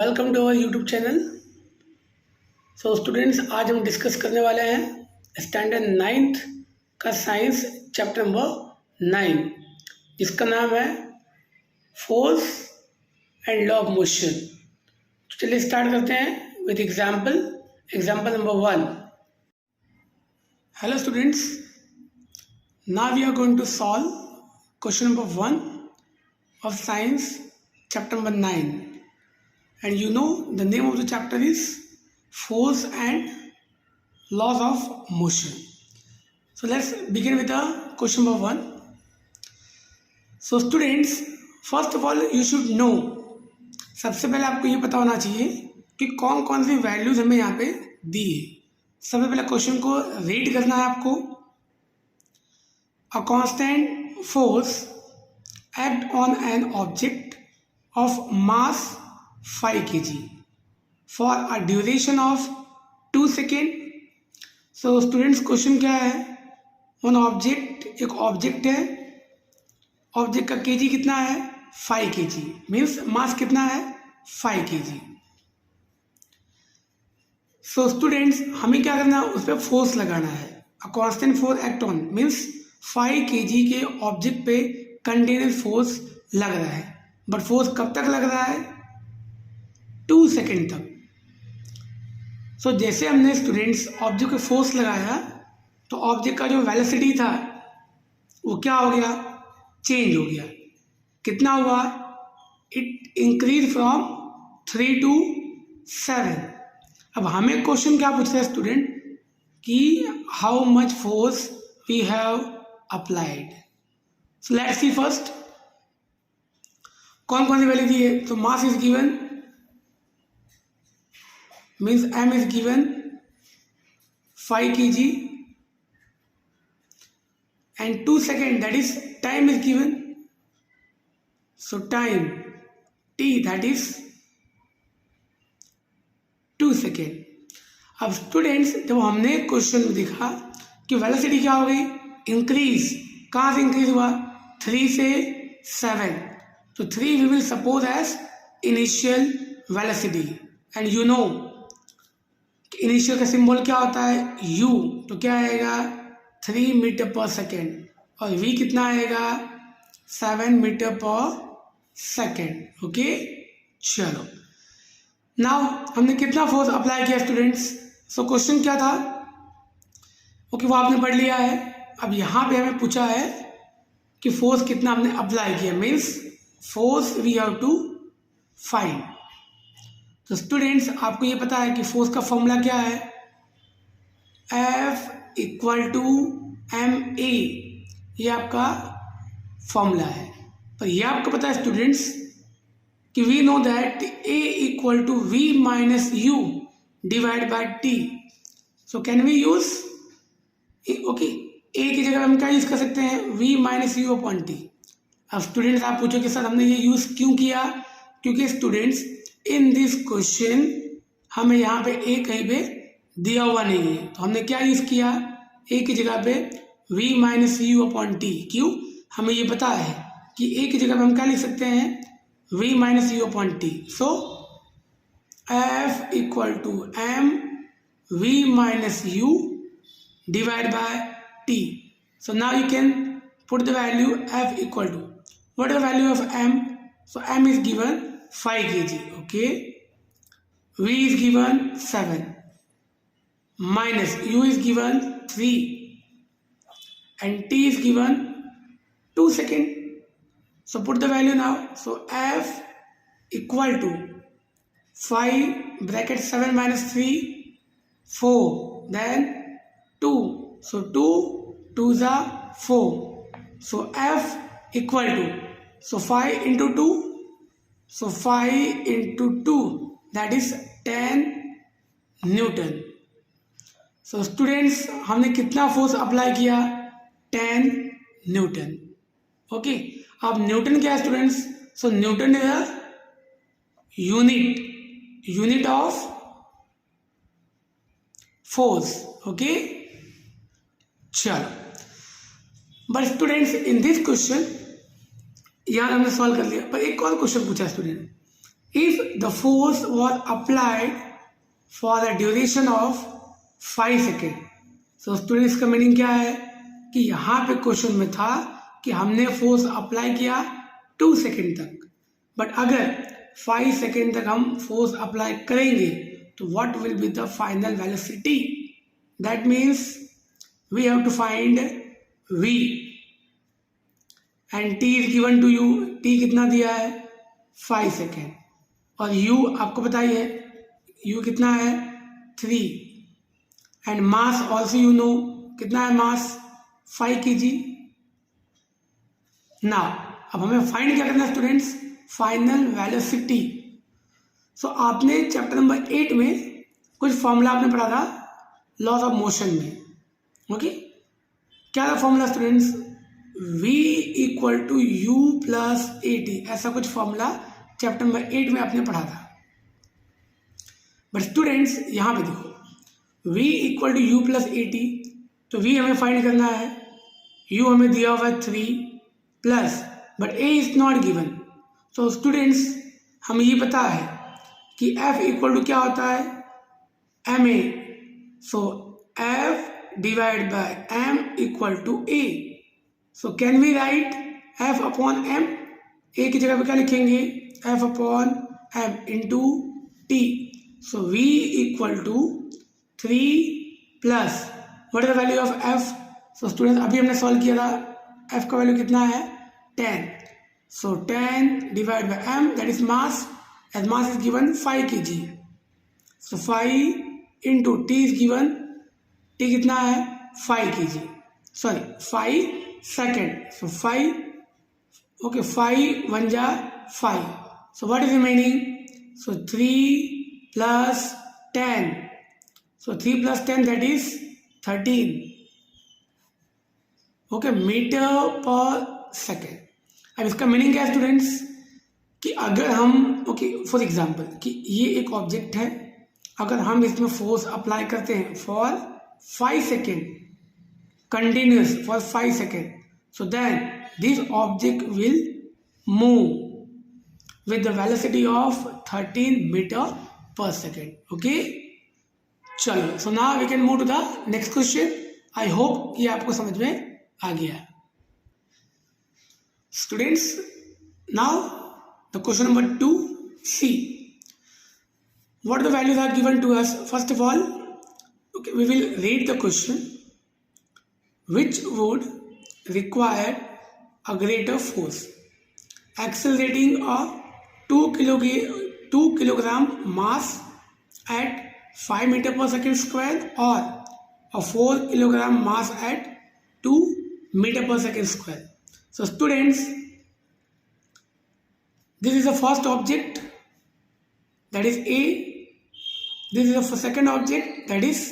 Welcome to our YouTube channel. So students, आज हम discuss करने वाले हैं स्टैंडर्ड 9th का साइंस चैप्टर नंबर 9, जिसका नाम है force and law of motion. तो चलिए स्टार्ट करते हैं with example number 1। Hello students, now we are going to solve question number 1 of science chapter number 9, and you know the name of the chapter is force and laws of motion. So let's begin with the question number 1. So students, first of all you should know, सबसे पहले आपको ये पता होना चाहिए कि कौन कौन सी वैल्यूज हमें यहाँ पे दी है। सबसे पहले क्वेश्चन को रीड करना है आपको। A constant force act on an object of mass 5 kg for a duration of 2 seconds. So students, question क्या है? वन ऑब्जेक्ट, एक ऑब्जेक्ट है, ऑब्जेक्ट का केजी कितना है? 5 kg, मीन्स मास कितना है? 5 kg. सो स्टूडेंट्स, हमें क्या करना है? उस पर फोर्स लगाना है। A constant force act on means 5 kg के ऑब्जेक्ट पे कंटिन्यूस फोर्स लग रहा है, बट फोर्स कब तक लग रहा है? 2 सेकेंड तक। सो जैसे हमने स्टूडेंट्स ऑब्जेक्ट को फोर्स लगाया तो ऑब्जेक्ट का जो वेलोसिटी था वो क्या हो गया? चेंज हो गया। कितना हुआ? It increase from 3 to 7। अब हमें क्वेश्चन क्या पूछ रहा है स्टूडेंट कि how much force we have applied. So let's see first कौन कौन सी वैल्यू दी है। तो mass is given, means m is given 5 kg and 2 seconds, that is time is given. So time t, that is 2 seconds. अब students, जब हमने question में देखा कि वेलोसिटी क्या हो गई? इंक्रीज। कहाँ से इंक्रीज हुआ? 3 से 7। तो 3 we will suppose as initial velocity, and you know initial का सिंबल क्या होता है? u। तो क्या आएगा? 3 मीटर पर सेकेंड, और v कितना आएगा? 7 मीटर पर सेकेंड। ओके, चलो नाउ हमने कितना फोर्स अप्लाई किया स्टूडेंट्स? सो क्वेश्चन क्या था? ओके, वो आपने पढ़ लिया है। अब यहाँ पे हमें पूछा है कि फोर्स कितना हमने अप्लाई किया, means force we have to find. तो स्टूडेंट्स, आपको ये पता है कि फोर्स का फॉर्मूला क्या है? F इक्वल टू ma, ये आपका फॉर्मूला है। पर ये आपको पता है स्टूडेंट्स कि we know that A equal to V minus U divide by T। So can we use okay, A की जगह हम क्या यूज कर सकते हैं? V minus U upon T। अब स्टूडेंट्स, आप पूछो कि सर हमने ये यूज क्यों किया? क्योंकि स्टूडेंट्स, इन दिस क्वेश्चन हमें यहाँ पे ए कहीं पे दिया हुआ नहीं है, तो हमने क्या यूज किया? ए की जगह पे v minus U upon T. क्यों? हमें ये पता है कि ए की जगह पे हम क्या लिख सकते हैं? v minus U upon T. So f equal to m v minus U divide by t। So now you can put the value f equal to, what is the value of m? So m is given 5 kg, okay, v is given 7 minus u is given 3 and t is given 2 seconds. So put the value now. So f equal to 5 bracket 7 minus 3 4, then 2, so 2 2s are 4. So F equal to, so 5 into 2, so 5 into 2, that is 10 Newton. So students, हमने कितना force apply किया? 10 Newton. Okay, अब Newton क्या है students? So Newton is a unit of force. Okay, चलो, but students in this question यार हमने solve कर लिया, पर एक और क्वेश्चन पूछा student if the force was applied for the duration of 5 second. So students का मीनिंग क्या है कि यहाँ पे क्वेश्चन में था कि हमने फोर्स अप्लाई किया 2 सेकेंड तक, बट अगर 5 सेकेंड तक हम फोर्स अप्लाई करेंगे तो what will be the final velocity. That means we have to find v and t is given to u. t कितना दिया है 5 सेकेंड और u आपको पता ही है u कितना है 3 and mass also you know कितना है मास 5 kg. नाउ अब हमें फाइंड क्या करना है स्टूडेंट्स, फाइनल वेलोसिटी. सो आपने चैप्टर नंबर 8 में कुछ फॉर्मूला आपने पढ़ा था लॉस ऑफ मोशन में. ओके क्या था formula students, v equal to U plus A T. ऐसा कुछ फॉर्मूला चैप्टर नंबर 8 में आपने पढ़ा था. बट स्टूडेंट्स यहाँ पे देखो v equal to U plus A T, तो v हमें फाइंड करना है, u हमें दिया हुआ है 3 plus, but a is not given. So students हमें ये पता है कि f इक्वल टू क्या होता है ma. So f divide by m equal to a. So can we write f upon m. a की जगह पे क्या लिखेंगे f upon m into t. So v equal to 3 plus what is the value of f. So students अभी हमने solve किया था, f का वैल्यू कितना है 10. So 10 divide by m that is mass, as mass is given 5 kg. So 5 into t is given, t कितना है 5 kg, sorry 5 second. So 5 okay 5 1 जा 5. So what is remaining, so 3 plus 10. So 3 plus 10 that is 13. Okay metre per second. अब इसका meaning क्या है students कि अगर हम ओके फॉर एग्जांपल कि ये एक ऑब्जेक्ट है, अगर हम इसमें फोर्स अप्लाई करते हैं for 5 second continuous for 5 second, so then this object will move with the velocity of 13 metre per second. Okay चलो, so now we can move to the next question. I hope ये आपको समझ में आ गया. Students now the question number 2, see what the values are given to us. First of all, okay, we will read the question. Which would require a greater force, accelerating a 2 kilogram mass at 5 meter per second square or a 4 kilogram mass at 2 meter per second square. So students, this is the first object, that is A. This is the second object, that is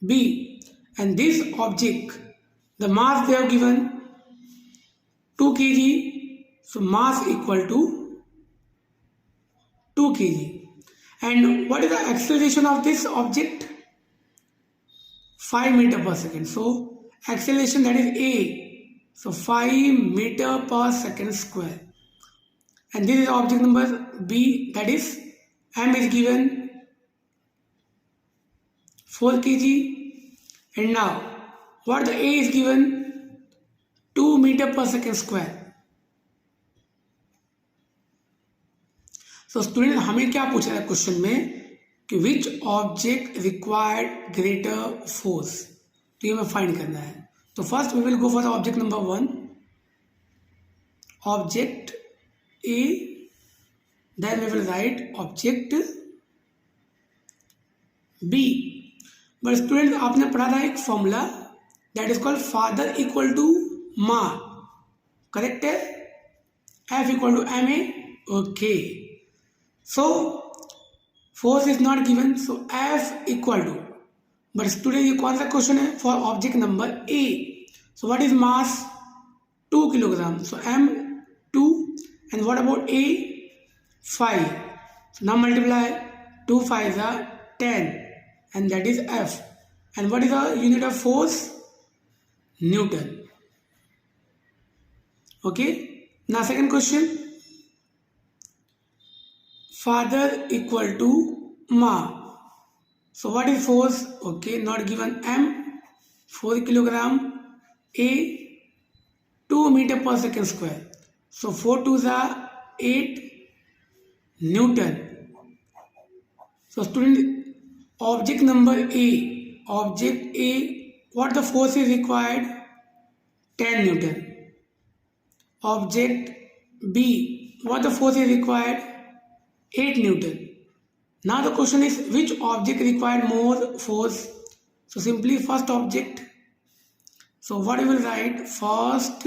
B. And this object, the mass they have given 2 kg. So mass equal to 2 kg. And what is the acceleration of this object? 5 meter per second. So acceleration, that is A. So 5 meter per second square. And this is object number B, that is m is given 4 kg. And now what the A is given 2 meter per second square. तो student हमें क्या पूछा है question में कि which object required greater force, तो ये हमें फाइंड करना है. तो first we will go for the object number 1, object A, then we will write object B. But student आपने पढ़ा था एक formula that is called father equal to MA, correct है, F equal to M A. Okay, so force is not given, so F equal to, but student ये कौन सा question है for object number A. So what is mass 2 kilogram, so M 2 and what about A 5. So now multiply 2 5s are 10 and that is F. And what is the unit of force? Newton. Okay, now second question, father equal to ma. So what is force? Okay, not given. M 4 kilogram, A 2 meter per second square. So 4 2s are 8 Newton. So student, object number A, object A, what the force is required? 10 Newton. Object B, what the force is required? 8 Newton. Now the question is, which object required more force? So simply first object. So what we will write? First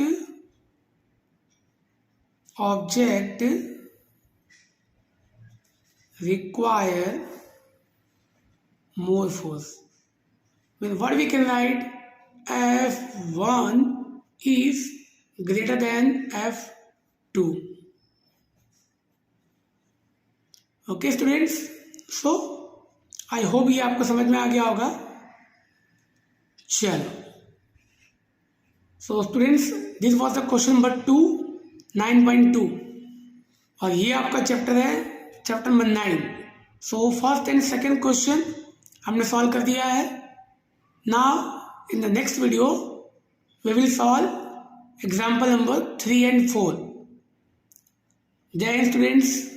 object require more force. Then what we can write? F1 is greater than F2. Okay students, so I hope ये आपको समझ में आ गया होगा. चलो, so students, this was the question number 2, 9.2, और ये आपका चैप्टर है chapter number 9. So first and second question हमने सॉल्व कर दिया है. Now in the next video we will solve example number 3 and 4. जय हिंद स्टूडेंट्स.